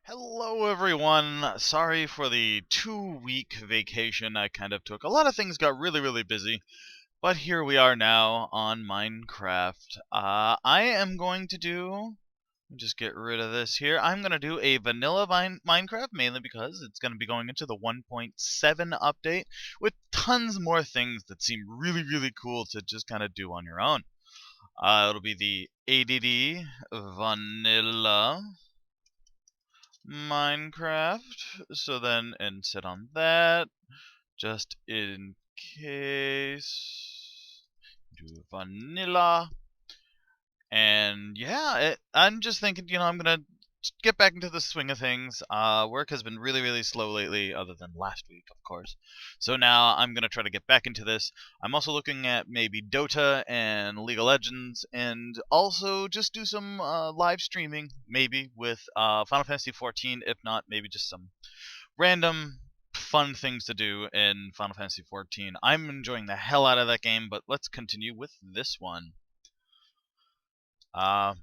Hello, everyone. Sorry for the 2-week vacation I kind of took. A lot of things got really busy, but here we are now on Minecraft. I am going to do. Just get rid of this here. I'm going to do a vanilla Minecraft mainly because it's going to be going into the 1.7 update with tons more things that seem really cool to just kind of do on your own. It'll be the ADD Vanilla Minecraft. So then, and sit on that, just in case. Do vanilla. And yeah, I'm just thinking, I'm gonna get back into the swing of things. Work has been really slow lately, other than last week, of course. So now I'm gonna try to get back into this. I'm also looking at maybe Dota and League of Legends, and also just do some live streaming, maybe with Final Fantasy 14. If not, maybe just some random fun things to do in Final Fantasy 14. I'm enjoying the hell out of that game, but let's continue with this one. Uh,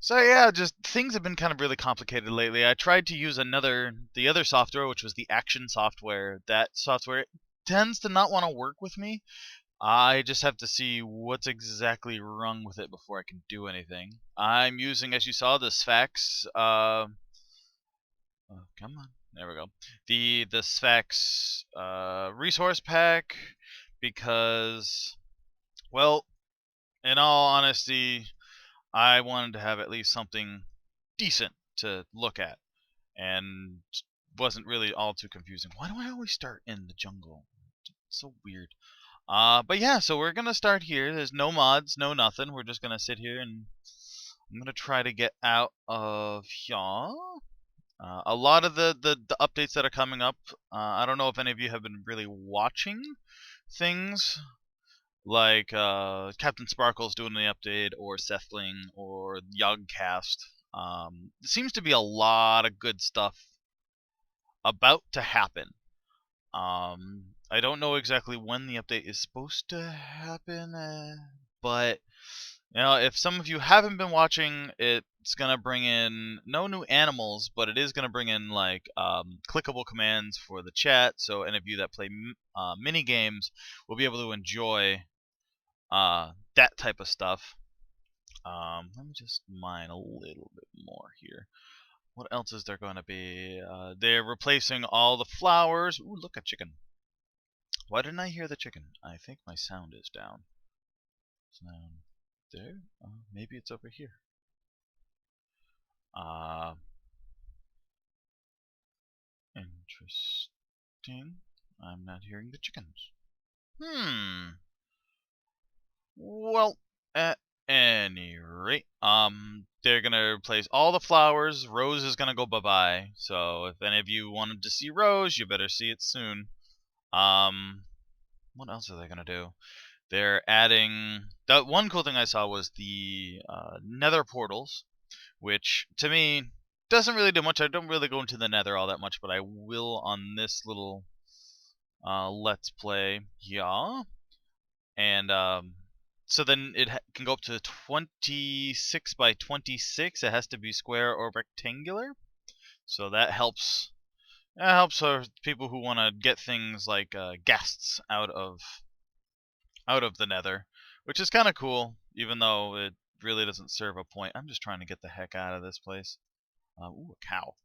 so yeah, just things have been kind of really complicated lately. I tried to use the other software, which was the Action software. That software tends to not want to work with me. I just have to see what's exactly wrong with it before I can do anything. I'm using, as you saw, the Sphax. Oh, come on, there we go. The Sphax resource pack because, well, in all honesty, I wanted to have at least something decent to look at, and wasn't really all too confusing. Why do I always start in the jungle? It's so weird. But yeah, so we're gonna start here. There's no mods, no nothing. We're just gonna sit here and I'm gonna try to get out of here. A lot of the updates that are coming up, I don't know if any of you have been really watching things like Captain Sparkle's doing the update, or Sethling, or Yogcast. There seems to be a lot of good stuff about to happen. I don't know exactly when the update is supposed to happen, but if some of you haven't been watching, it's gonna bring in no new animals, but it is gonna bring in like clickable commands for the chat. So any of you that play mini games will be able to enjoy that type of stuff. Let me just mine a little bit more here. What else is there going to be? They're replacing all the flowers. Ooh, look, a chicken. Why didn't I hear the chicken? I think my sound is down. Sound there? Maybe it's over here. Uh, Interesting. I'm not hearing the chickens. Well, at any rate, they're gonna replace all the flowers. Rose is gonna go bye-bye. So if any of you wanted to see Rose, you better see it soon. What else are they gonna do? They're adding. The one cool thing I saw was the Nether portals, which to me doesn't really do much. I don't really go into the Nether all that much, but I will on this little Let's Play. Yeah, and so then it can go up to 26 by 26. It has to be square or rectangular, so that helps. That helps for people who want to get things like guests out of the Nether, which is kind of cool, even though it really doesn't serve a point. I'm just trying to get the heck out of this place. Ooh, a cow.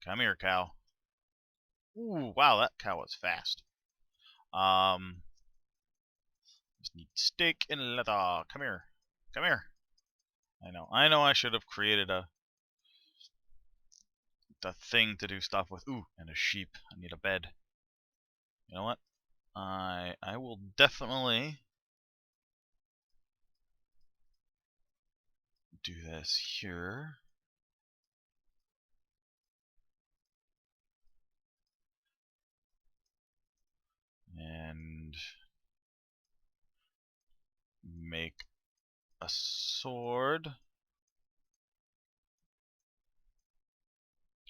Come here, cow. Ooh, wow, that cow was fast. Um, just need steak and leather. Come here. Come here. I know I should have created a thing to do stuff with. Ooh, and a sheep. I need a bed. You know what? I will definitely do this here. And make a sword.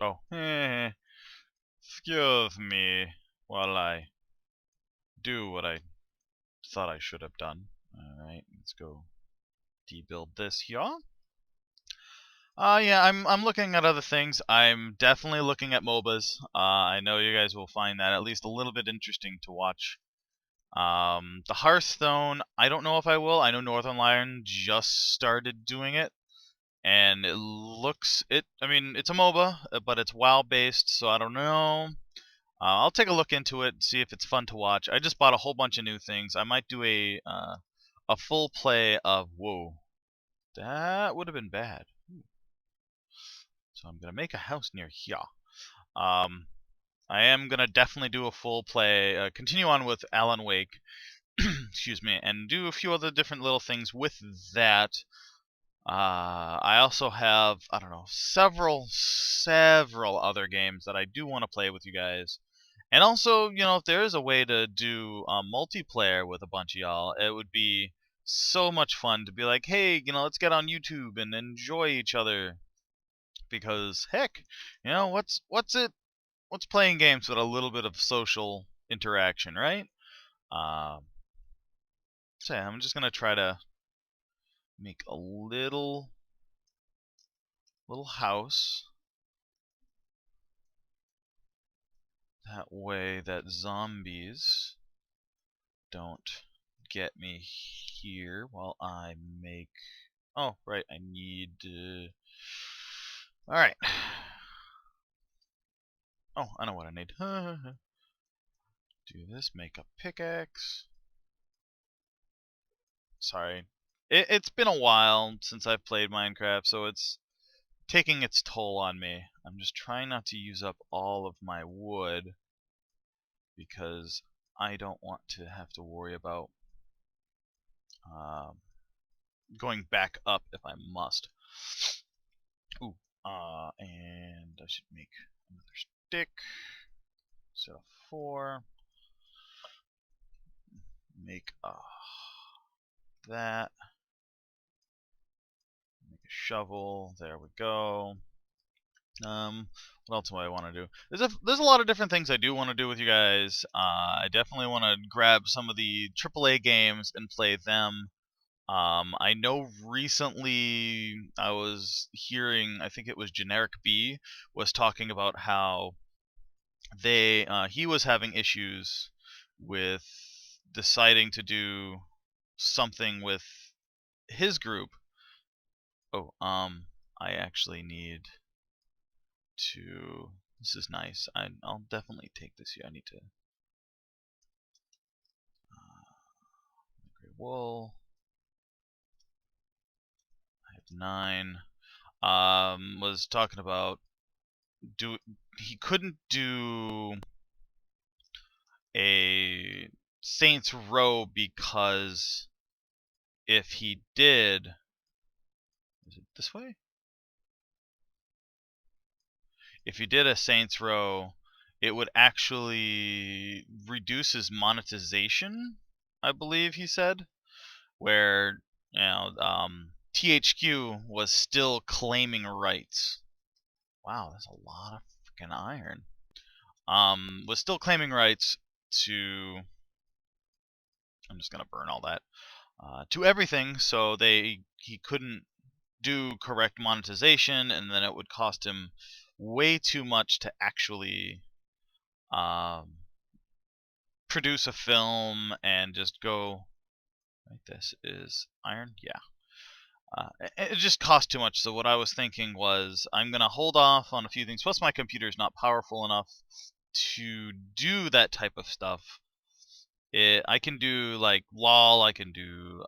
Oh, excuse me while I do what I thought I should have done. Alright, let's go debuild this here. Yeah, I'm looking at other things. I'm definitely looking at MOBAs. I know you guys will find that at least a little bit interesting to watch. The Hearthstone, I don't know if I will. I know Northern Lion just started doing it, and I mean, it's a MOBA, but it's WoW based, so I don't know. I'll take a look into it, see if it's fun to watch. I just bought a whole bunch of new things. I might do a full play of whoa. That would have been bad. So I'm gonna make a house near here. Um, I am gonna definitely do a full play, continue on with Alan Wake, excuse me, and do a few other different little things with that. I also have, I don't know, several other games that I do want to play with you guys. And also, if there is a way to do multiplayer with a bunch of y'all, it would be so much fun to be like, hey, let's get on YouTube and enjoy each other. Because heck, what's playing games with a little bit of social interaction, right? Um, so yeah, I'm just gonna try to make a little house. That way that zombies don't get me here while I make... Oh, right, I need... Alright. Oh, I know what I need. Do this, make a pickaxe. Sorry. It's been a while since I've played Minecraft, so it's taking its toll on me. I'm just trying not to use up all of my wood because I don't want to have to worry about um, going back up if I must. Ooh, and I should make another stick instead of 4. Make that. Make a shovel. There we go. What else do I want to do? There's a lot of different things I do want to do with you guys. I definitely want to grab some of the AAA games and play them. I know recently I was hearing, I think it was Generic B was talking about how he was having issues with deciding to do something with his group. Oh, I actually need to... This is nice. I'll definitely take this here. I need to... Gray wool. I have 9. Was talking about he couldn't do a Saints Row because if he did... Is it this way? If you did a Saints Row, it would actually reduce his monetization, I believe he said, where THQ was still claiming rights. Wow, that's a lot of freaking iron. Was still claiming rights to... I'm just gonna burn all that. To everything, so he couldn't do correct monetization, and then it would cost him way too much to actually produce a film and just go... Right, this is iron? Yeah. It just cost too much, so what I was thinking was I'm going to hold off on a few things. Plus my computer's not powerful enough to do that type of stuff. I can do like LOL, I can do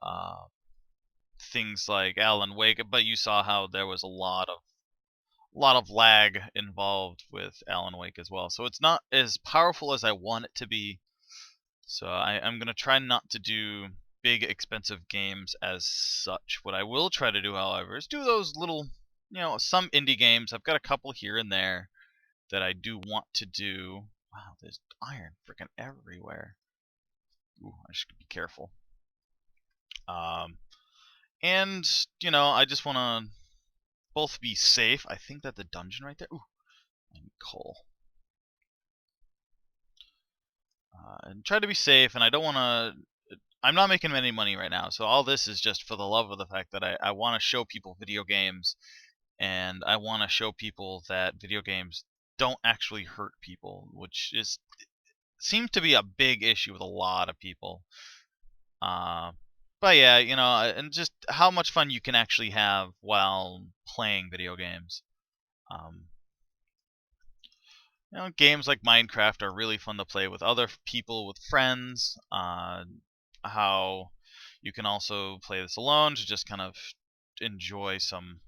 things like Alan Wake, but you saw how there was a lot of lag involved with Alan Wake as well. So it's not as powerful as I want it to be. So I'm going to try not to do big expensive games as such. What I will try to do, however, is do those little, some indie games. I've got a couple here and there that I do want to do. Wow, there's iron freaking everywhere. Ooh, I should be careful. And I just want to both be safe. I think that the dungeon right there. Ooh, I need coal. And try to be safe, and I don't want to... I'm not making any money right now, so all this is just for the love of the fact that I want to show people video games and I want to show people that video games don't actually hurt people, which seems to be a big issue with a lot of people. But yeah, and just how much fun you can actually have while playing video games. Um, games like Minecraft are really fun to play with other people, with friends. How you can also play this alone to just kind of enjoy some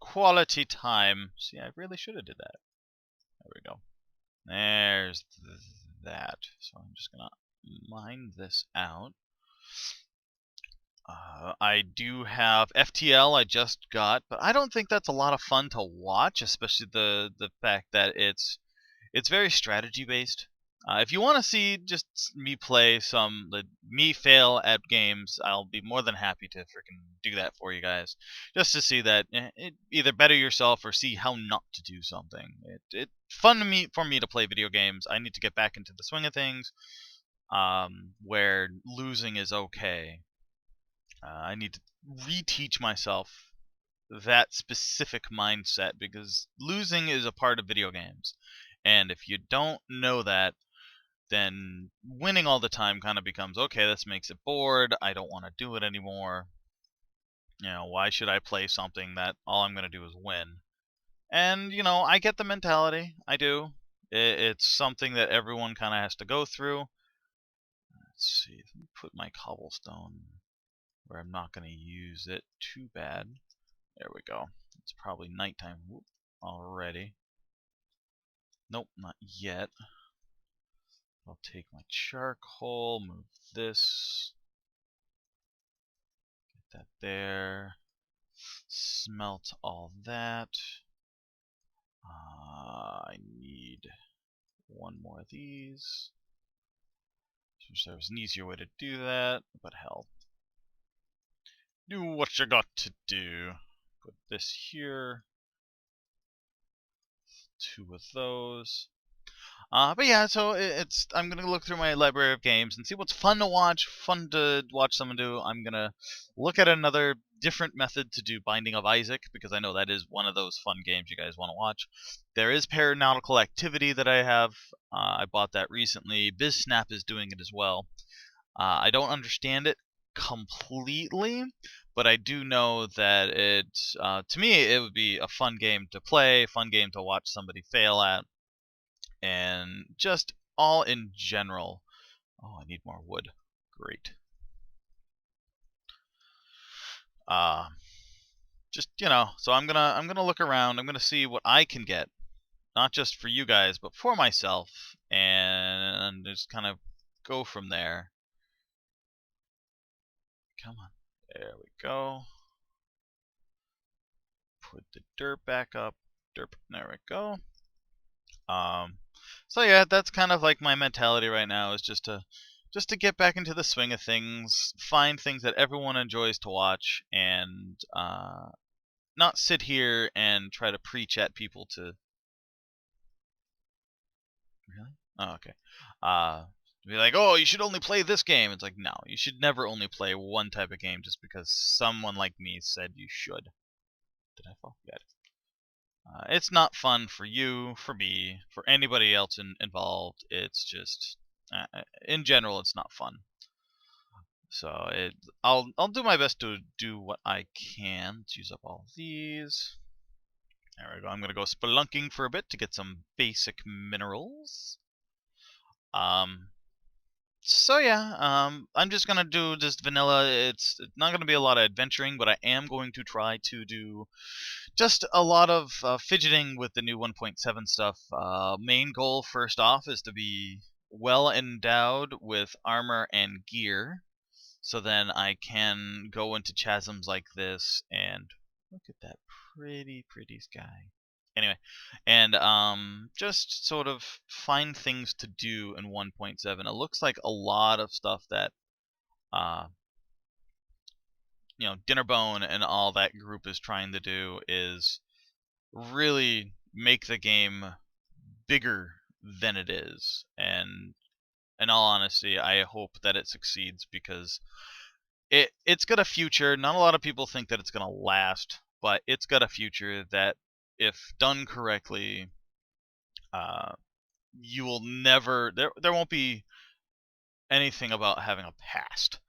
quality time. See, I really should have did that. There we go. There's that. So I'm just gonna mine this out. I do have FTL I just got, but I don't think that's a lot of fun to watch, especially the fact that it's very strategy based. If you want to see just me play me fail at games, I'll be more than happy to freaking do that for you guys, just to see that either better yourself or see how not to do something. It's fun for me to play video games. I need to get back into the swing of things, where losing is okay. I need to reteach myself that specific mindset, because losing is a part of video games. And if you don't know that, then winning all the time kind of becomes, okay, this makes it bored. I don't want to do it anymore. Why should I play something that all I'm going to do is win? And, I get the mentality. I do. It's something that everyone kind of has to go through. Let's see. Let me put my cobblestone where I'm not going to use it too bad. There we go. It's probably nighttime already. Nope, not yet. I'll take my charcoal, move this, get that there, smelt all that. I need one more of these. Wish there was an easier way to do that, but hell. Do what you got to do. Put this here. 2 of those. But yeah, so I'm gonna look through my library of games and see what's fun to watch someone do. I'm gonna look at another different method to do Binding of Isaac, because I know that is one of those fun games you guys want to watch. There is Paranautical Activity that I have. I bought that recently. BizSnap is doing it as well. I don't understand it completely, but I do know that to me, it would be a fun game to play, fun game to watch somebody fail at, and just all in general. Oh, I need more wood. Great. Just so I'm gonna look around. I'm gonna see what I can get, not just for you guys, but for myself, and just kind of go from there. Come on. There we go. Put the dirt back up. Derp. There we go. So yeah, that's kind of like my mentality right now, is just to get back into the swing of things, find things that everyone enjoys to watch, and not sit here and try to preach at people to. Really? Oh, okay. Be like, oh, you should only play this game. It's like, no, you should never only play one type of game just because someone like me said you should. Did I fall? Yeah. It's not fun for you, for me, for anybody else involved. It's just, in general, it's not fun. So I'll do my best to do what I can. Let's use up all these. There we go. I'm gonna go spelunking for a bit to get some basic minerals. So yeah, I'm just gonna do just vanilla. It's not gonna be a lot of adventuring, but I am going to try to do just a lot of fidgeting with the new 1.7 stuff. Main goal, first off, is to be well endowed with armor and gear, so then I can go into chasms like this and look at that pretty sky. Anyway, and just sort of find things to do in 1.7. It looks like a lot of stuff that uh, Dinnerbone and all that group is trying to do is really make the game bigger than it is. And in all honesty, I hope that it succeeds, because it's got a future. Not a lot of people think that it's going to last. but it's got a future that, if done correctly, you will never there won't be anything about having a past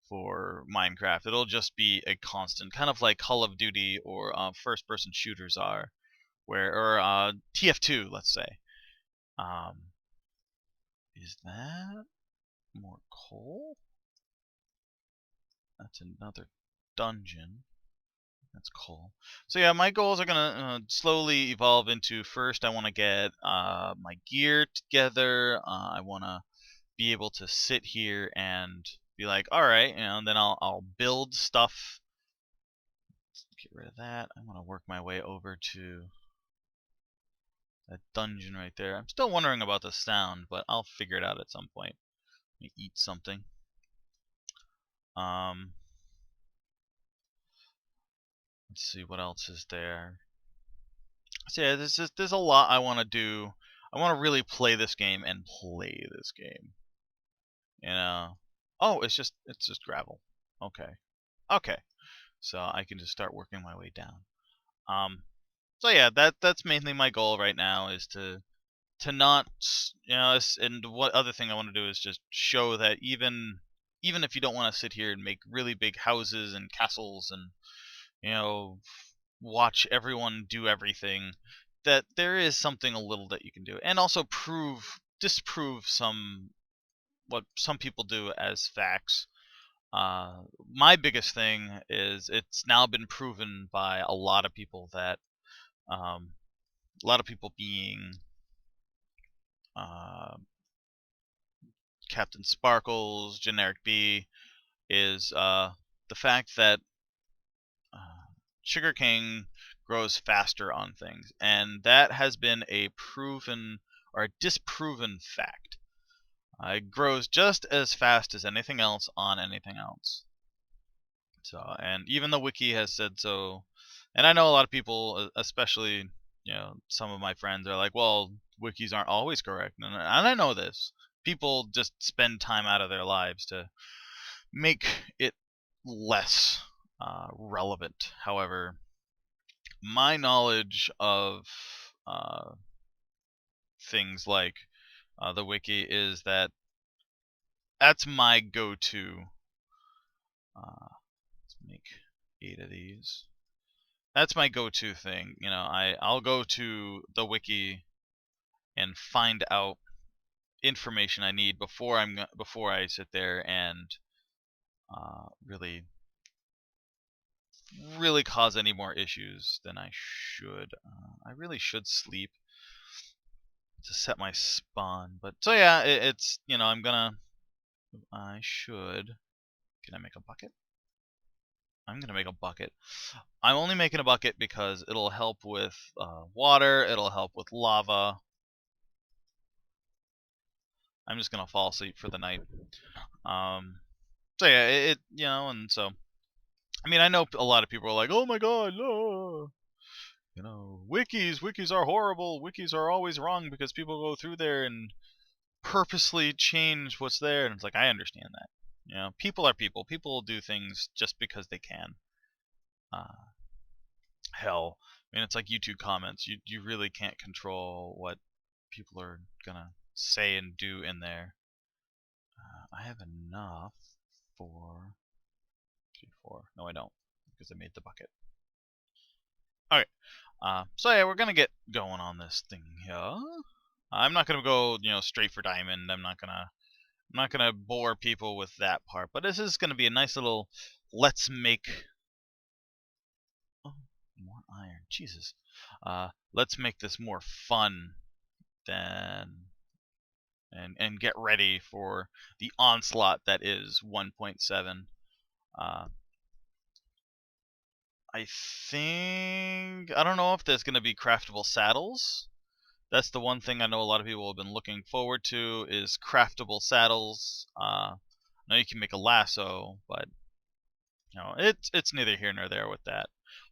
for Minecraft. It'll just be a constant, kind of like Call of Duty or first-person shooters are, or TF2, let's say. Um, is that more coal? That's another dungeon. That's cool. So yeah, my goals are gonna slowly evolve into, first I want to get my gear together. I want to be able to sit here and be like, all right, and then I'll build stuff. Let's get rid of that. I want to work my way over to that dungeon right there. I'm still wondering about the sound, but I'll figure it out at some point. Let me eat something. Um, let's see what else is there. So yeah, there's a lot I want to do. I want to really play this game and play this game. You know. Oh, it's just gravel. Okay. Okay. So I can just start working my way down. Um. So yeah, that's mainly my goal right now, is to not, and what other thing I want to do is just show that even if you don't want to sit here and make really big houses and castles and, you know, watch everyone do everything, that there is something a little that you can do, and also disprove what some people do as facts. My biggest thing is, it's now been proven by a lot of people that, a lot of people being uh, Captain Sparkles, Generic B, is the fact that sugarcane grows faster on things, and that has been a proven or a disproven fact. It grows just as fast as anything else on anything else. So, and even the wiki has said so. And I know a lot of people, especially, some of my friends, are like, "Well, wikis aren't always correct," and I know this. People just spend time out of their lives to make it less relevant. However, my knowledge of uh, things like the wiki is that's my go-to. Let's make 8 of these. That's my go-to thing. I'll go to the wiki and find out information I need before I sit there and really really cause any more issues than I should. I really should sleep to set my spawn. But so yeah, it's I should. Can I make a bucket? I'm gonna make a bucket. I'm only making a bucket because it'll help with water. It'll help with lava. I'm just gonna fall asleep for the night. So yeah, and so I mean, I know a lot of people are like, "Oh my God, no. Wikis are horrible. Wikis are always wrong because people go through there and purposely change what's there." And it's like, I understand that. People are people. People will do things just because they can. Uh, Hell, I mean, it's like YouTube comments. You really can't control what people are gonna say and do in there. I have enough for 3, 4. No, I don't, because I made the bucket. Okay. So yeah, we're gonna get going on this thing here. I'm not gonna go, straight for diamond. I'm not gonna bore people with that part. But this is gonna be a nice little let's make. Oh, more iron. Jesus. Let's make this more fun than and get ready for the onslaught that is 1.7. I don't know if there's going to be craftable saddles. That's the one thing I know a lot of people have been looking forward to, is craftable saddles. Now you can make a lasso, but it's neither here nor there with that.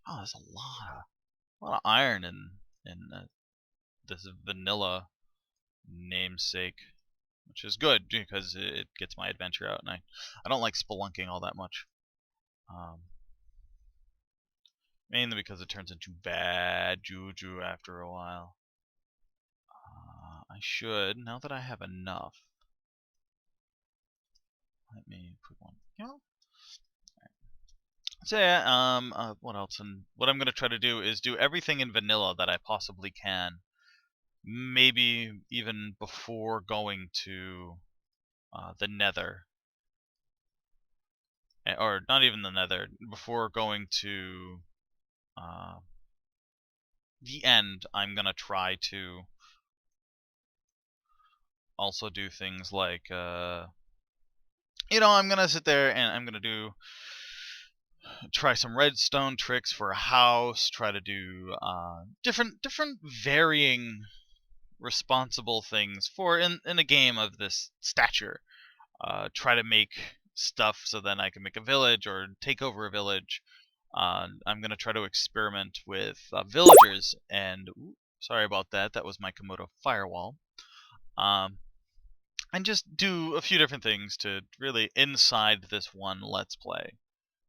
Oh, there's a lot of iron in this vanilla namesake, which is good because it gets my adventure out, and I don't like spelunking all that much. Um, Mainly because it turns into bad juju after a while. I should, now that I have enough, let me put one. Yeah. So yeah, what else? And what I'm gonna try to do is do everything in vanilla that I possibly can. Maybe even before going to the Nether, or not even the Nether, before going to uh, the end. I'm gonna try to also do things like, I'm gonna sit there and I'm gonna try some redstone tricks for a house. Try to do different varying responsible things for in a game of this stature. Try to make stuff so then I can make a village or take over a village. I'm gonna try to experiment with villagers and sorry about that. That was my Komodo firewall. Um, and just do a few different things to really inside this one Let's Play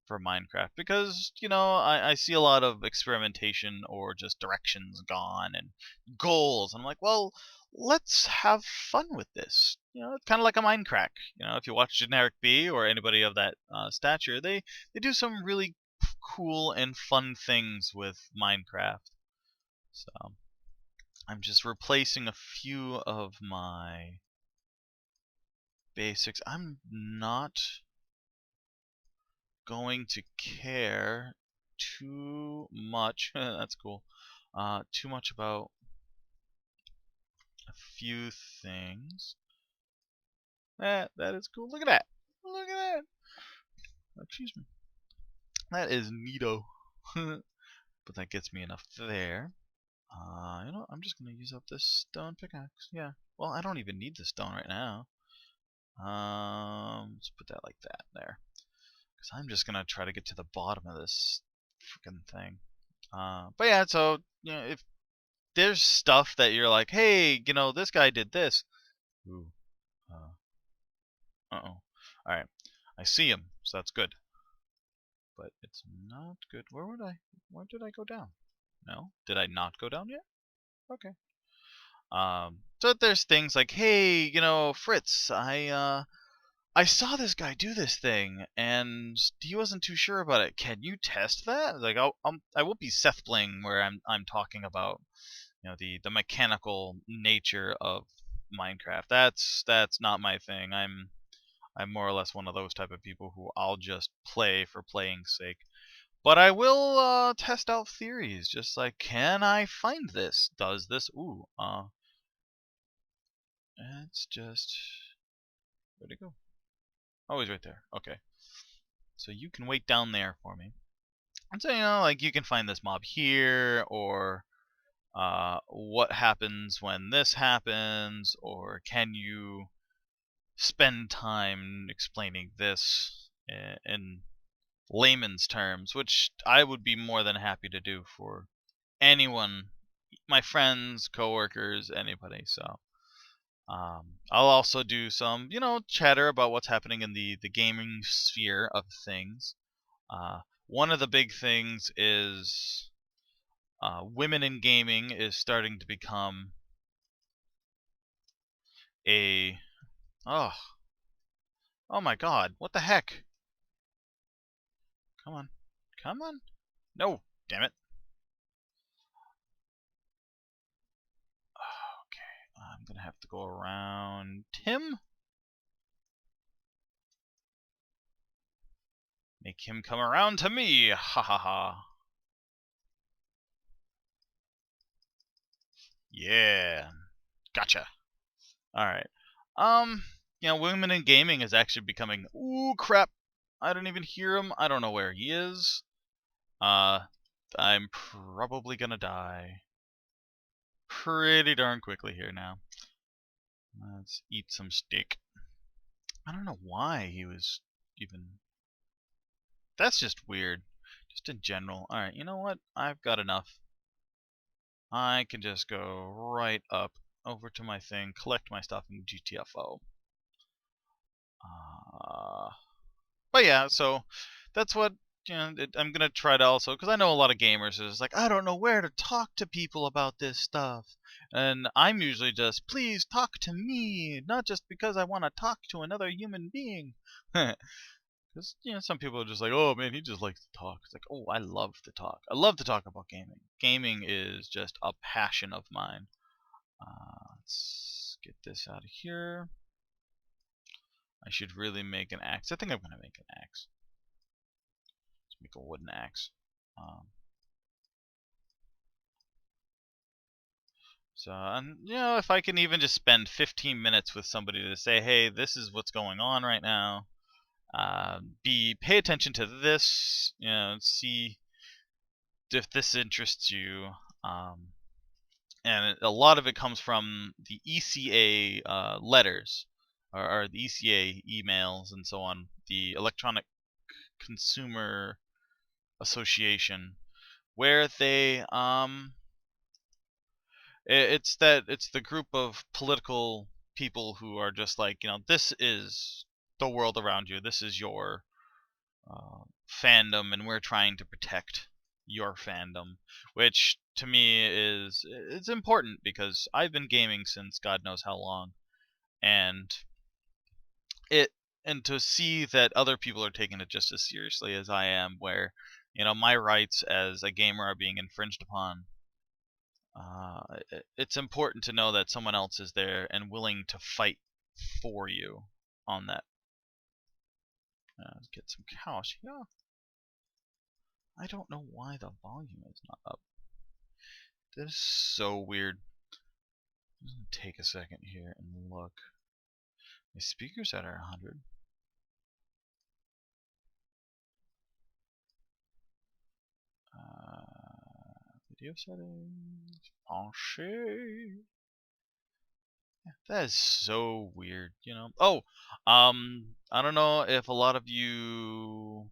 for Minecraft, because I see a lot of experimentation or just directions gone and goals, and I'm like, well, let's have fun with this. It's kind of like a Minecraft. If you watch Generic B or anybody of that stature, they do some really cool and fun things with Minecraft. So I'm just replacing a few of my basics. I'm not going to care too much. That's cool. Too much about a few things. That is cool. Look at that. Look at that. Excuse me. That is neato. But that gets me enough there. I'm just gonna use up this stone pickaxe. Yeah. Well, I don't even need the stone right now. Let's put that like that there. Because I'm just gonna try to get to the bottom of this freaking thing. But yeah, so if there's stuff that you're like, hey, this guy did this. Ooh. Uh oh. All right. I see him, so that's good. But it's not good. Where did I go down? No? Did I not go down yet? Okay. So there's things like, hey, Fritz, I saw this guy do this thing, and he wasn't too sure about it. Can you test that? Like, I won't be Seth Bling where I'm talking about, the mechanical nature of Minecraft. That's not my thing. I'm more or less one of those type of people who I'll just play for playing's sake. But I will test out theories, just like, can I find this? Does this? Ooh, it's just, where'd it go? Oh, he's right there. Okay, so you can wait down there for me. And so like you can find this mob here, or what happens when this happens, or can you spend time explaining this in layman's terms, which I would be more than happy to do for anyone, my friends, coworkers, anybody. So I'll also do some, chatter about what's happening in the gaming sphere of things. One of the big things is women in gaming is starting to become a oh oh my god, what the heck? Come on, come on, no, damn it. Okay, I'm gonna have to go around Tim. Make him come around to me. Ha ha ha. Yeah. Gotcha. Alright. Um, women in gaming is actually becoming. Ooh, crap. I don't even hear him. I don't know where he is. I'm probably gonna die pretty darn quickly here now. Let's eat some steak. I don't know why he was even. That's just weird. Just in general. Alright, you know what? I've got enough. I can just go right up over to my thing, collect my stuff in GTFO. But yeah, so that's what I'm gonna try to also, because I know a lot of gamers is like, I don't know where to talk to people about this stuff, and I'm usually just, please talk to me, not just because I want to talk to another human being. Because some people are just like, oh man, he just likes to talk. It's like, oh, I love to talk. I love to talk about gaming. Gaming is just a passion of mine. Let's get this out of here. I should really make an axe. I think I'm gonna make an axe. Let's make a wooden axe. So, and if I can even just spend 15 minutes with somebody to say, hey, this is what's going on right now. Pay attention to this. See if this interests you. And a lot of it comes from the ECA letters, or the ECA emails and so on, the Electronic Consumer Association, where they it's the group of political people who are just like, this is the world around you, this is your fandom, and we're trying to protect your fandom, which to me it's important because I've been gaming since God knows how long, and it and to see that other people are taking it just as seriously as I am, where my rights as a gamer are being infringed upon. It's important to know that someone else is there and willing to fight for you on that. Let's get some cows here. I don't know why the volume is not up. This is so weird. I'm gonna take a second here and look. My speakers at 100. Video settings. Penché. That is so weird, Oh, I don't know if a lot of you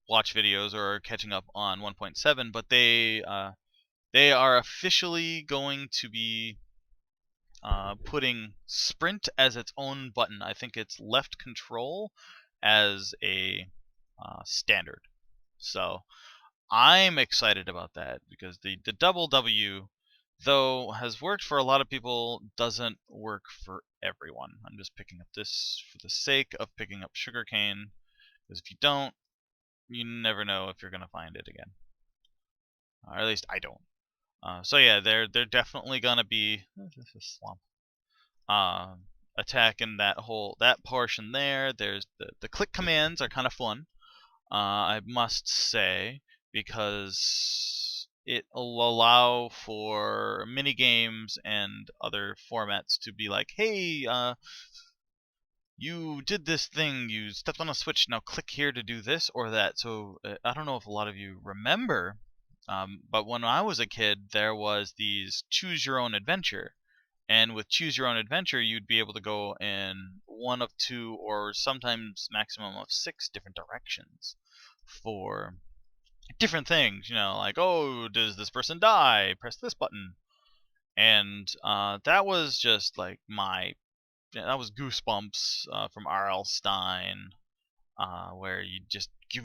watch videos or are catching up on 1.7, but they are officially going to be putting sprint as its own button. I think it's left control as a standard. So I'm excited about that because the double W, though has worked for a lot of people, doesn't work for everyone. I'm just picking up this for the sake of picking up sugarcane, because if you don't, you never know if you're gonna find it again, or at least I don't. So yeah, they're definitely gonna be this is swamp. Attacking that portion there. There's the click commands are kind of fun, I must say, because it will allow for mini games and other formats to be like, hey, you did this thing, you stepped on a switch, now click here to do this or that. So I don't know if a lot of you remember, but when I was a kid, there was these choose your own adventure. And with choose your own adventure, you'd be able to go in one of two or sometimes maximum of 6 different directions for different things. Like, oh, does this person die? Press this button. And that was just like that was Goosebumps from R.L. Stine, where you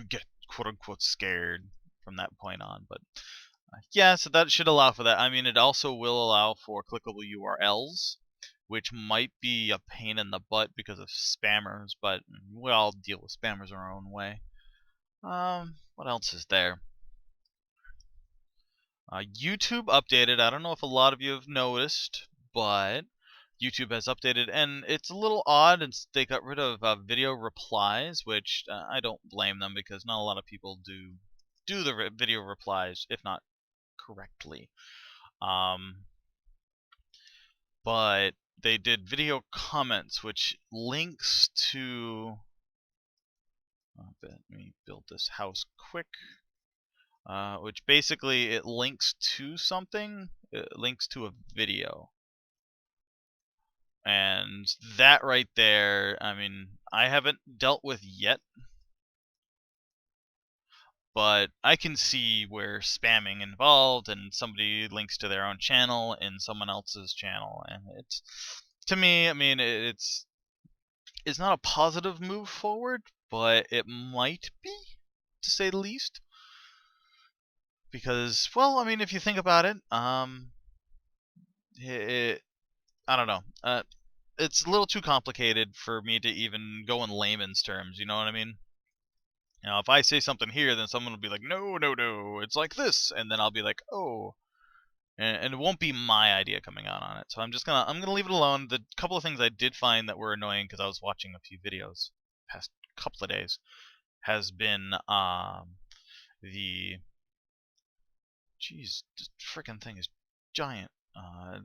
get quote unquote scared from that point on. But yeah, so that should allow for that. I mean, it also will allow for clickable URLs, which might be a pain in the butt because of spammers, but we all deal with spammers our own way. What else is there? YouTube updated. I don't know if a lot of you have noticed, but YouTube has updated, and it's a little odd. They got rid of video replies, which I don't blame them because not a lot of people do the video replies, if not correctly. But they did video comments, which links to. Let me build this house quick. Which basically it links to something. It links to a video. And that right there, I mean, I haven't dealt with yet, but I can see where spamming involved and somebody links to their own channel in someone else's channel, and it's, to me, I mean, it's not a positive move forward, but it might be. to say the least. Because, well, I mean, if you think about it, I don't know. It's a little too complicated for me to even go in layman's terms. You know what I mean? If I say something here, then someone will be like, no, no, no, it's like this, and then I'll be like, oh, and it won't be my idea coming out on it. So I'm gonna leave it alone. The couple of things I did find that were annoying because I was watching a few videos past couple of days has been the jeez, this freaking thing is giant.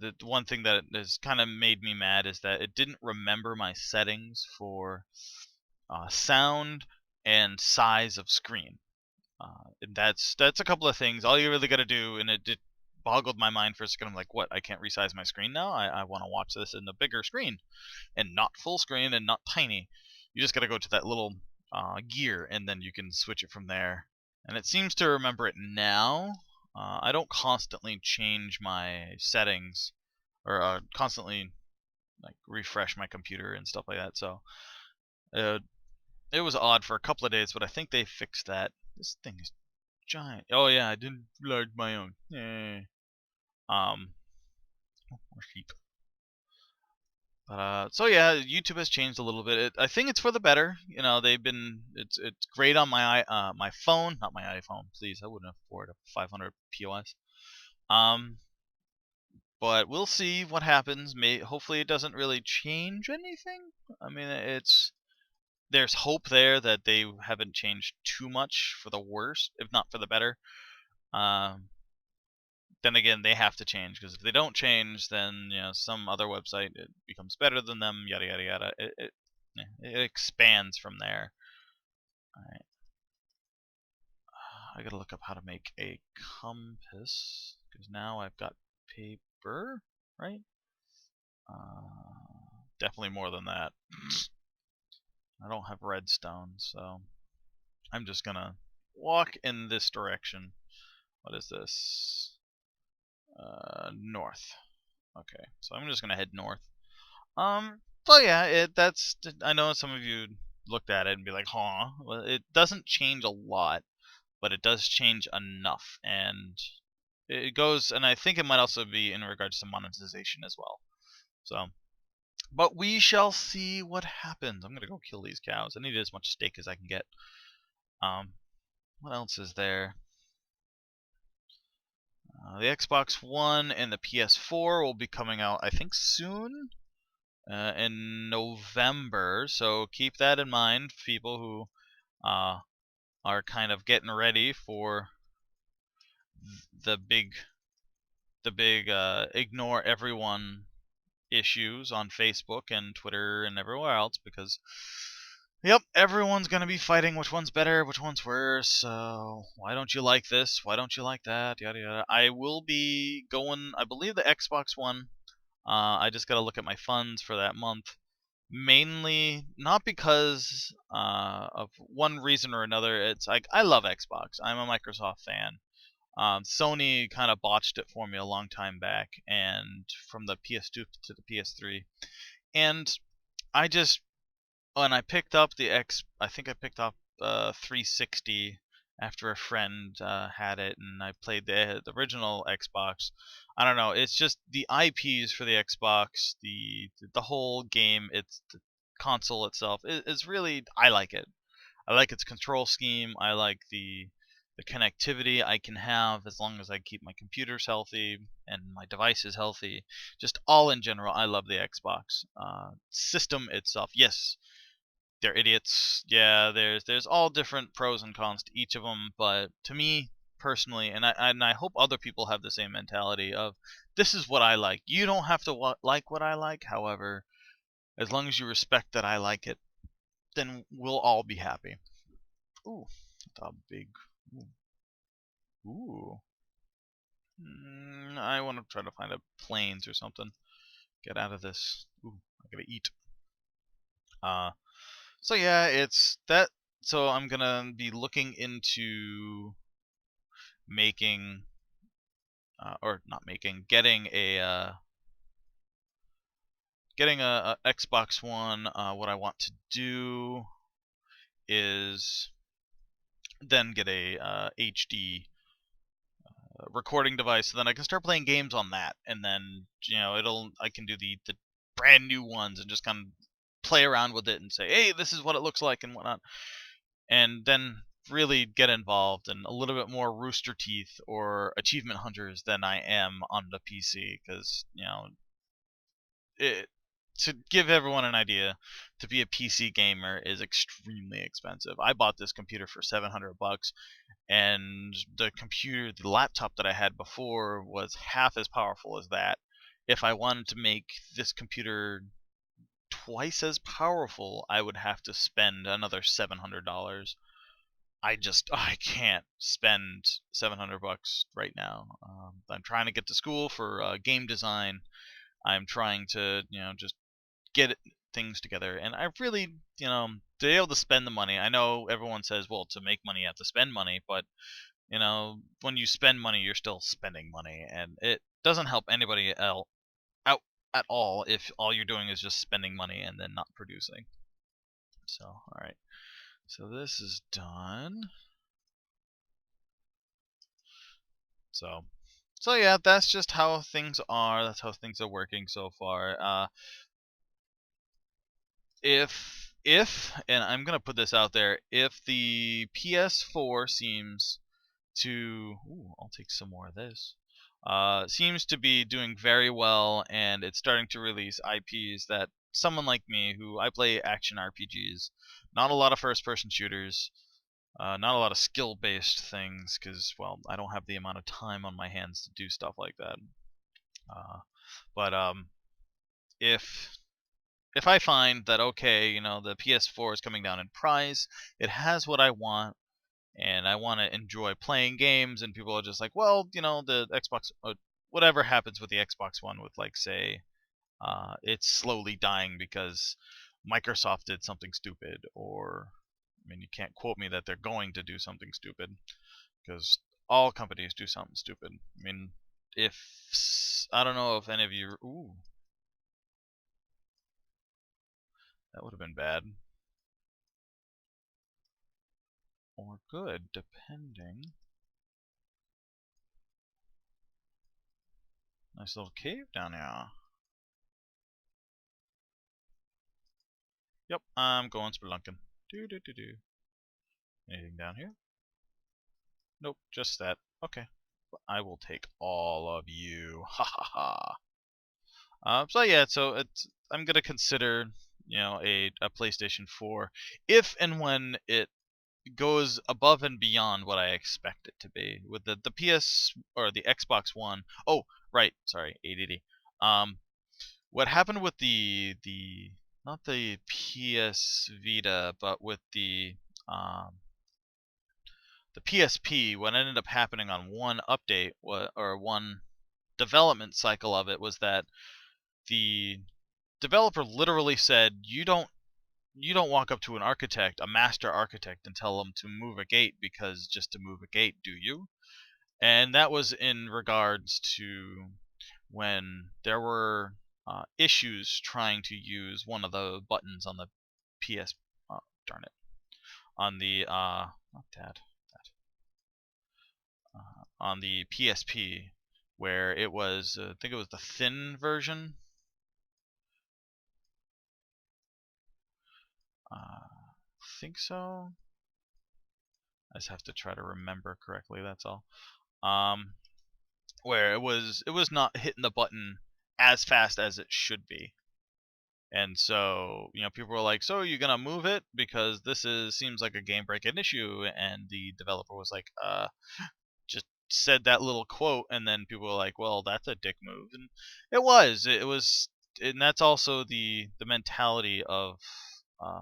The one thing that has kind of made me mad is that it didn't remember my settings for sound and size of screen. And that's a couple of things. All you really got to do, and it boggled my mind for a second. I'm like, what? I can't resize my screen now? I want to watch this in a bigger screen, and not full screen and not tiny. You just got to go to that little gear, and then you can switch it from there. And it seems to remember it now. I don't constantly change my settings or constantly like refresh my computer and stuff like that. So it was odd for a couple of days, but I think they fixed that. This thing is giant. Oh yeah, I didn't like my own. More sheep. But so yeah, YouTube has changed a little bit. I think it's for the better. It's great on my phone, not my iPhone. Please, I wouldn't afford a 500 POS. But we'll see what happens. Hopefully, it doesn't really change anything. I mean, there's hope there that they haven't changed too much for the worse, if not for the better. Then again, they have to change, because if they don't change, then some other website it becomes better than them. Yada yada yada. It expands from there. All right. I gotta look up how to make a compass, because now I've got paper, right? Definitely more than that. I don't have redstone, so I'm just gonna walk in this direction. What is this? North. Okay, so I'm just gonna head north. So yeah, I know some of you looked at it and be like, huh. Well, it doesn't change a lot, but it does change enough, and it goes, and I think it might also be in regards to monetization as well. So, but we shall see what happens. I'm gonna go kill these cows. I need as much steak as I can get. What else is there? The Xbox One and the PS4 will be coming out, I think, soon, in November. So keep that in mind, people who are kind of getting ready for the big ignore everyone issues on Facebook and Twitter and everywhere else, because yep, everyone's gonna be fighting which one's better, which one's worse. So why don't you like this? Why don't you like that? Yada yada. I will be going. I believe the Xbox One. I just gotta look at my funds for that month. Mainly not because of one reason or another. It's like I love Xbox. I'm a Microsoft fan. Sony kind of botched it for me a long time back, and from the PS2 to the PS3. And I just, when I picked up I think I picked up 360 after a friend had it, and I played the original Xbox. I don't know. It's just the IPs for the Xbox, the whole game. It's the console itself. It's really, I like it. I like its control scheme. I like the connectivity I can have as long as I keep my computers healthy and my devices healthy. Just all in general, I love the Xbox system itself. Yes, they're idiots. Yeah, there's all different pros and cons to each of them, but to me personally, and I hope other people have the same mentality of this is what I like. You don't have to like what I like. However, as long as you respect that I like it, then we'll all be happy. Ooh, that's a big. Ooh. I want to try to find a plains or something. Get out of this. Ooh, I gotta eat. So yeah, it's that. So I'm gonna be looking into making, or not making, getting a Xbox One. What I want to do is then get a HD recording device, so then I can start playing games on that, and then I can do the brand new ones and just kind of play around with it and say, hey, this is what it looks like and whatnot, and then really get involved and a little bit more Rooster Teeth or Achievement Hunters than I am on the PC, because it, to give everyone an idea, to be a PC gamer is extremely expensive. I bought this computer for $700, and the laptop that I had before was half as powerful as that. If I wanted to make this computer twice as powerful, I would have to spend another $700. I can't spend $700 right now. I'm trying to get to school for game design. I'm trying to just get things together, and I really to be able to spend the money. I know everyone says, well, to make money you have to spend money, but when you spend money, you're still spending money, and it doesn't help anybody else out at all if all you're doing is just spending money and then not producing. So, all right. So this is done. So yeah, that's just how things are. That's how things are working so far. If and I'm gonna put this out there, if the PS4 seems to, ooh, I'll take some more of this. Seems to be doing very well, and it's starting to release IPs that someone like me, who I play action RPGs, not a lot of first-person shooters, not a lot of skill-based things, because, well, I don't have the amount of time on my hands to do stuff like that. But if I find that, okay, the PS4 is coming down in price, it has what I want, and I want to enjoy playing games, and people are just like, well, the Xbox, whatever happens with the Xbox One, with, like, say, it's slowly dying because Microsoft did something stupid, or, I mean, you can't quote me that they're going to do something stupid, because all companies do something stupid. I mean, I don't know if any of you, ooh, that would have been bad. Or good, depending. Nice little cave down here. Yep, I'm going spelunking. Do. Anything down here? Nope, just that. Okay. I will take all of you. Ha ha ha. So yeah, I'm gonna consider, a PlayStation 4 if and when it goes above and beyond what I expect it to be. With the PS or the Xbox One. Oh, right, sorry, ADD. What happened with the not the PS Vita, but with the PSP, what ended up happening on one update or one development cycle of it was that the developer literally said, you don't walk up to an architect, a master architect, and tell them to move a gate because just to move a gate, do you? And that was in regards to when there were issues trying to use one of the buttons on the PS. Darn it, on the not that on the PSP, where it was, I think it was the thin version. I think so. I just have to try to remember correctly. That's all. Um, where it was not hitting the button as fast as it should be, and so people were like, "So you're gonna move it because seems like a game breaking issue?" And the developer was like, just said that little quote, and then people were like, well, that's a dick move. And it was, and that's also the mentality of uh,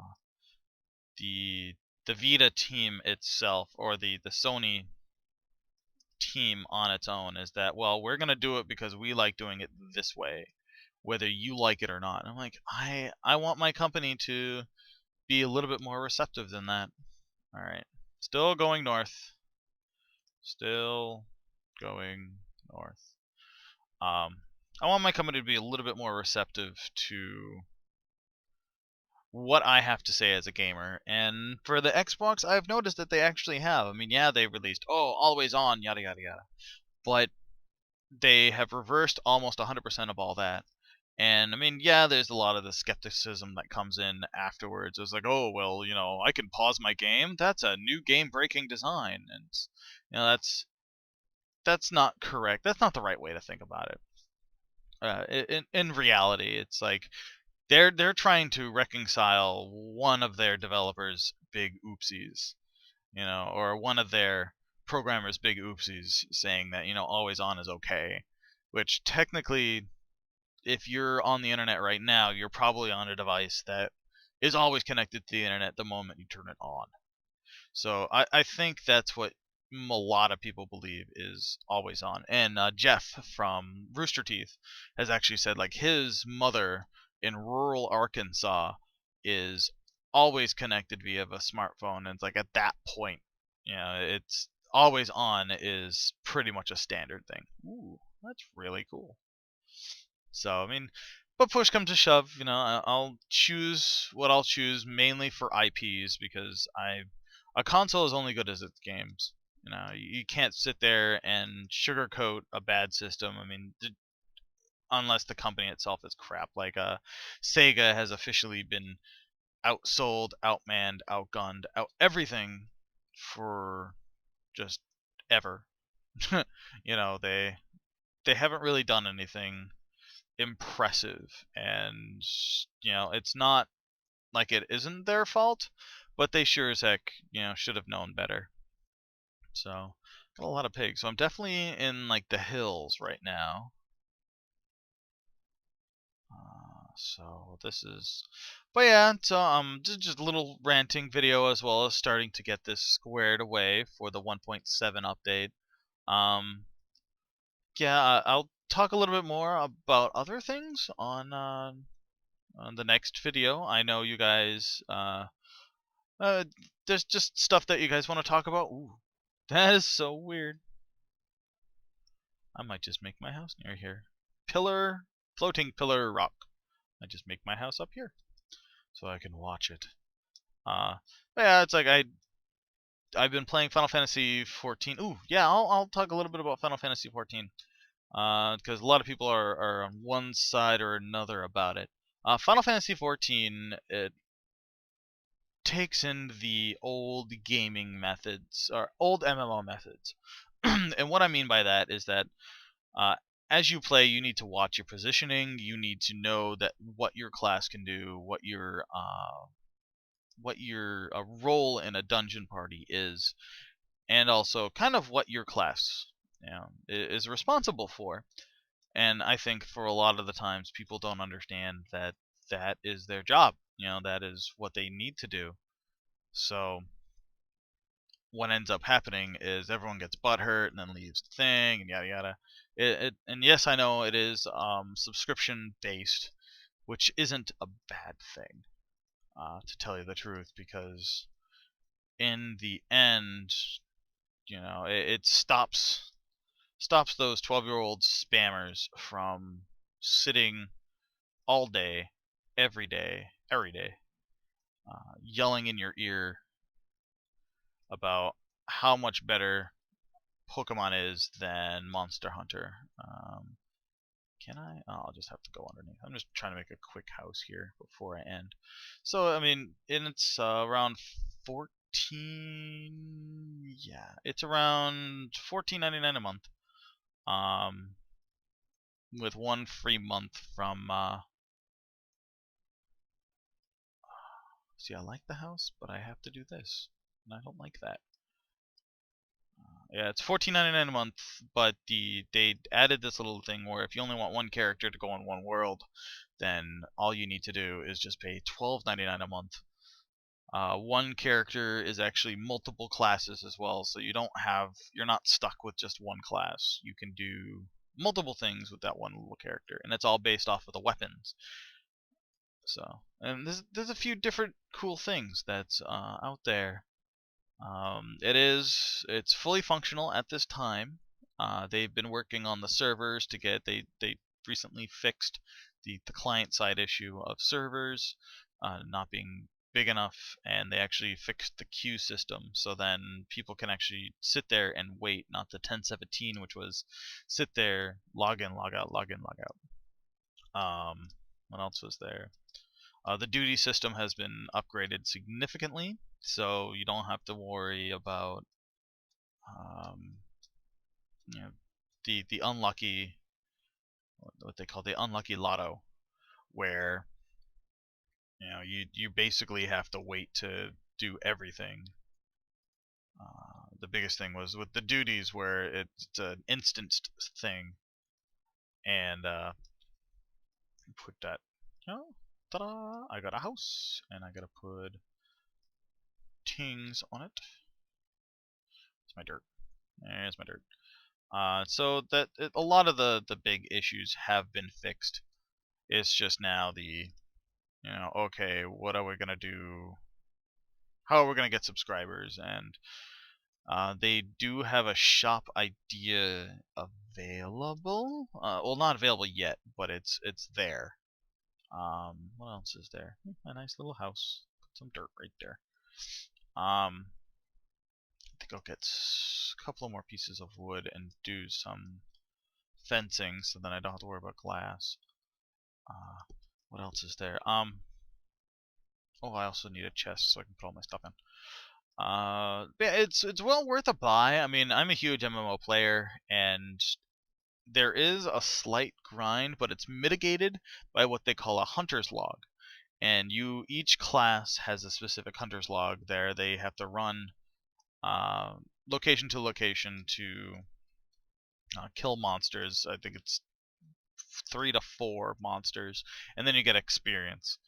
the Vita team itself, or the Sony team on its own, is that, well, we're going to do it because we like doing it this way, whether you like it or not. And I'm like, I want my company to be a little bit more receptive than that. All right, still going north. Still going north. I want my company to be a little bit more receptive to what I have to say as a gamer. And for the Xbox, I've noticed that they actually have. I mean, yeah, they released always on, yada yada yada, but they have reversed almost 100% of all that. And I mean, yeah, there's a lot of the skepticism that comes in afterwards. It's like, oh well, I can pause my game. That's a new game-breaking design, and that's not correct. That's not the right way to think about it. In reality, it's like they're trying to reconcile one of their developers' big oopsies, or one of their programmers' big oopsies, saying that always on is okay, which technically, if you're on the internet right now, you're probably on a device that is always connected to the internet the moment you turn it on. So I think that's what a lot of people believe is always on. And Jeff from Rooster Teeth has actually said like his mother in rural Arkansas is always connected via a smartphone, and it's like at that point, it's always on is pretty much a standard thing. Ooh, that's really cool. So I mean, but push comes to shove, I'll choose what I'll choose mainly for IPs, because a console is only good as its games. You can't sit there and sugarcoat a bad system. I mean, unless the company itself is crap. Like Sega has officially been outsold, outmanned, outgunned, out everything for just ever. They haven't really done anything impressive, and it's not like it isn't their fault, but they sure as heck should have known better. So got a lot of pigs, so I'm definitely in like the hills right now. So this is, but yeah, so just a little ranting video, as well as starting to get this squared away for the 1.7 update. um yeah, I'll talk a little bit more about other things on the next video. I know you guys, uh, there's just stuff that you guys want to talk about. Ooh, that is so weird. I might just make my house near here. Floating pillar rock. I just make my house up here so I can watch it. But yeah, it's like I've been playing Final Fantasy 14. Ooh, yeah, I'll talk a little bit about Final Fantasy 14. Because a lot of people are on one side or another about it. Final Fantasy 14, it takes in the old gaming methods, or old MMO methods. And what I mean by that is that uh, as you play, you need to watch your positioning. You need to know that what your class can do, what your role in a dungeon party is, and also kind of what your class is responsible for. And I think for a lot of the times, people don't understand that that is their job. That is what they need to do. So what ends up happening is everyone gets butthurt and then leaves the thing and yada yada. And yes, I know it is subscription based, which isn't a bad thing, to tell you the truth, because in the end, it stops those 12-year-old spammers from sitting all day, every day, yelling in your ear about how much better Pokemon is than Monster Hunter. Can I? Oh, I'll just have to go underneath. I'm just trying to make a quick house here before I end. So, I mean, and it's around 14. Yeah, it's around 14.99 a month. With one free month from. See, I like the house, but I have to do this, and I don't like that. Yeah, it's 14.99 a month, but they added this little thing where if you only want one character to go in one world, then all you need to do is just pay $12.99 a month. One character is actually multiple classes as well, so you're not stuck with just one class. You can do multiple things with that one little character, and it's all based off of the weapons. So, and there's a few different cool things that's out there. It's fully functional at this time. They've been working on the servers to get they recently fixed the client side issue of servers. not being big enough, and they actually fixed the queue system, so then people can actually sit there and wait, not the 1017, which was sit there, log in, log out, log in, log out. What else was there? The duty system has been upgraded significantly, so you don't have to worry about you know, the unlucky, what they call the unlucky lotto, where you basically have to wait to do everything. The biggest thing was with the duties, where it's an instanced thing, and put that. Oh, ta-da! I got a house, and I gotta put tings on it. It's my dirt. There's my dirt. So that a lot of the big issues have been fixed. It's just now okay, what are we gonna do? How are we gonna get subscribers? And they do have a shop idea available. Well, not available yet, but it's there. What else is there? A nice little house. Put some dirt right there. I think I'll get a couple of more pieces of wood and do some fencing, so then I don't have to worry about glass. What else is there? Oh, I also need a chest so I can put all my stuff in. Yeah, it's well worth a buy. I mean, I'm a huge MMO player, and there is a slight grind, but it's mitigated by what they call a hunter's log. And each class has a specific hunter's log there. They have to run location to location to kill monsters. I think it's 3 to 4 monsters, and then you get experience.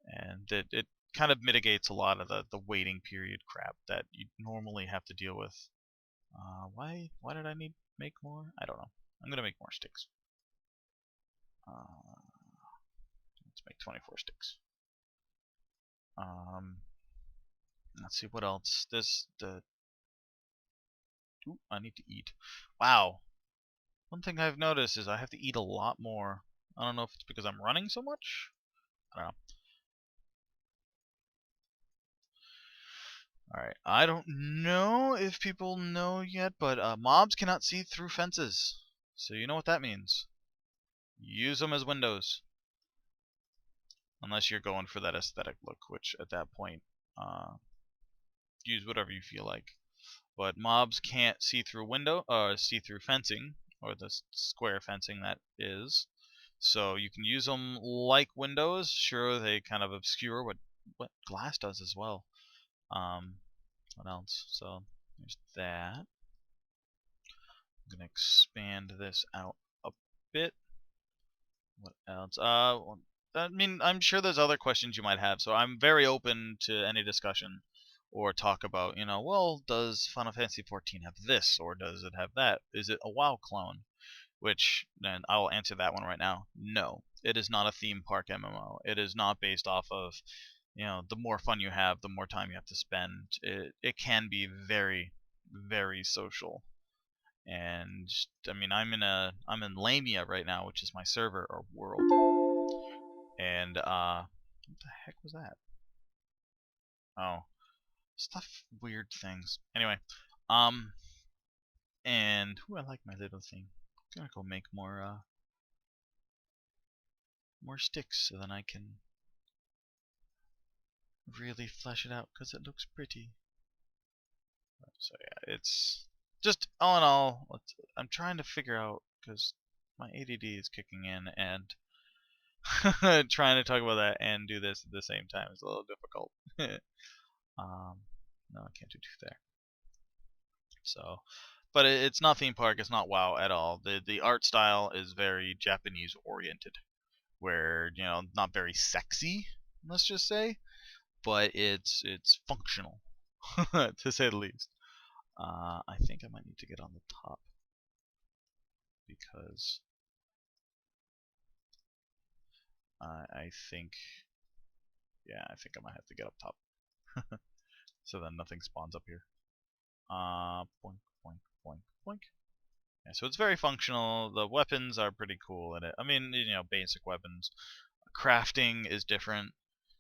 And it kind of mitigates a lot of the waiting period crap that you normally have to deal with. Why did I need make more? I don't know. I'm gonna make more sticks. Let's make 24 sticks. Let's see what else. Ooh, I need to eat. Wow. One thing I've noticed is I have to eat a lot more. I don't know if it's because I'm running so much. I don't know. Alright, I don't know if people know yet, but mobs cannot see through fences. So you know what that means. Use them as windows. Unless you're going for that aesthetic look, which at that point, use whatever you feel like. But mobs can't see through see through fencing, or the square fencing that is. So you can use them like windows. Sure, they kind of obscure what glass does as well. What else? So there's that. I'm gonna expand this out a bit. What else? I mean, I'm sure there's other questions you might have, so I'm very open to any discussion or talk about, well, does Final Fantasy XIV have this, or does it have that? Is it a WoW clone? Which, then I'll answer that one right now. No, it is not a theme park MMO. It is not based off of, the more fun you have, the more time you have to spend. It can be very, very social. And I mean, I'm in Lamia right now, which is my server or world. And what the heck was that? Oh, stuff, weird things. Anyway, and I like my little thing. I'm gonna go make more sticks so then I can really flesh it out because it looks pretty. So yeah, it's just all in all, I'm trying to figure out, because my ADD is kicking in, and trying to talk about that and do this at the same time is a little difficult. No, I can't do two there. So, but it's not theme park. It's not WoW at all. The art style is very Japanese oriented, where not very sexy, let's just say, but it's functional, to say the least. I think I might need to get on the top because I think, yeah, I think I might have to get up top. So then nothing spawns up here. Boink, boink, boink, boink. Yeah, so it's very functional. The weapons are pretty cool in it. I mean, basic weapons. Crafting is different.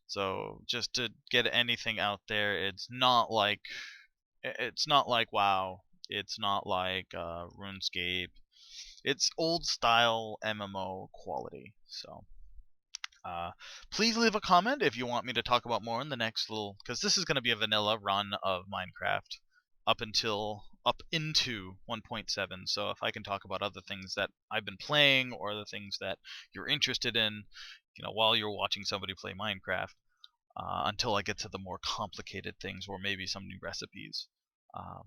So just to get anything out there, it's not like WoW, it's not like RuneScape. It's old style MMO quality. So uh, please leave a comment if you want me to talk about more in the next little, because this is going to be a vanilla run of Minecraft up into 1.7. So if I can talk about other things that I've been playing or other things that you're interested in, while you're watching somebody play Minecraft, until I get to the more complicated things or maybe some new recipes. Uh,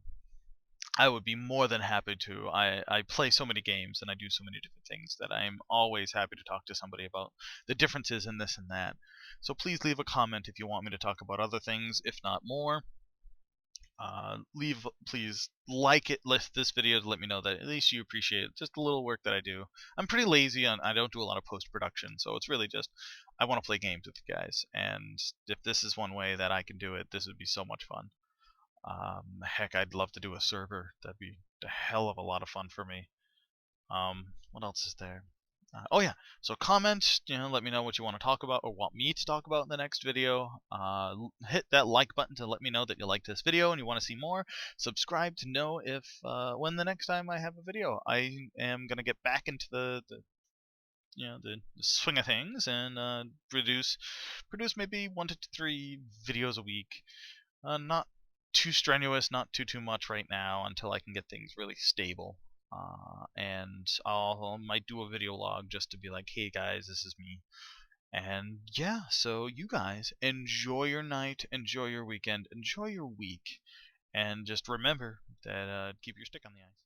I would be more than happy to. I play so many games and I do so many different things that I'm always happy to talk to somebody about the differences in this and that. So please leave a comment if you want me to talk about other things, if not more. Please like this video to let me know that at least you appreciate just the little work that I do. I'm pretty lazy and I don't do a lot of post-production, so it's really just I want to play games with you guys, and if this is one way that I can do it, this would be so much fun. Heck, I'd love to do a server. That'd be a hell of a lot of fun for me. What else is there? Oh yeah, so comment, let me know what you want to talk about or want me to talk about in the next video. Hit that like button to let me know that you liked this video and you want to see more. Subscribe to know if when the next time I have a video. I am gonna get back into the swing of things and produce maybe 1 to 3 videos a week. Not too strenuous, not too much right now until I can get things really stable. And I might do a video log just to be like, hey guys, this is me. And yeah, so you guys enjoy your night, enjoy your weekend, enjoy your week, and just remember that keep your stick on the ice.